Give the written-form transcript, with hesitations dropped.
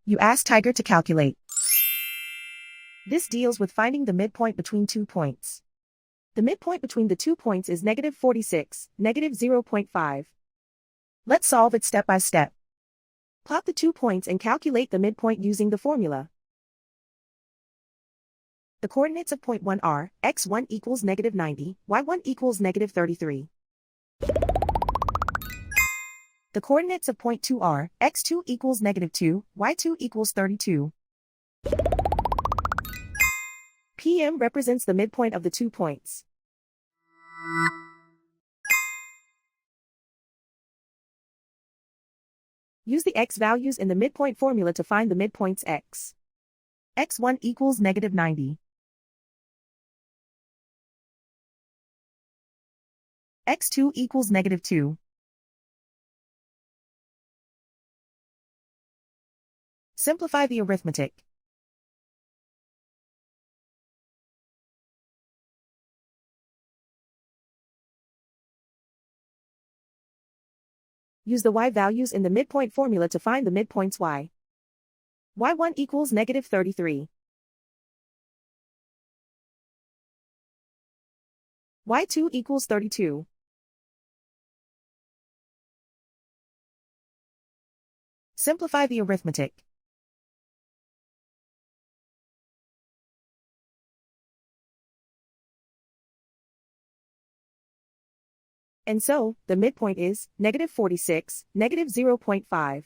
You ask Tiger to calculate. This deals with finding the midpoint between 2 points. The midpoint between the 2 points is -46, -0.5. Let's solve it step by step. Plot the 2 points and calculate the midpoint using the formula. The coordinates of point 1 are, x1 equals -90, y1 equals -33. The coordinates of point 2 are, x2 equals -2, y2 equals 32. PM represents the midpoint of the 2 points. Use the x values in the midpoint formula to find the midpoints x. x1 equals -90. x2 equals -2. Simplify the arithmetic. Use the y values in the midpoint formula to find the midpoints y. y1 equals -33. y2 equals 32. Simplify the arithmetic. And so, the midpoint is -46, -0.5.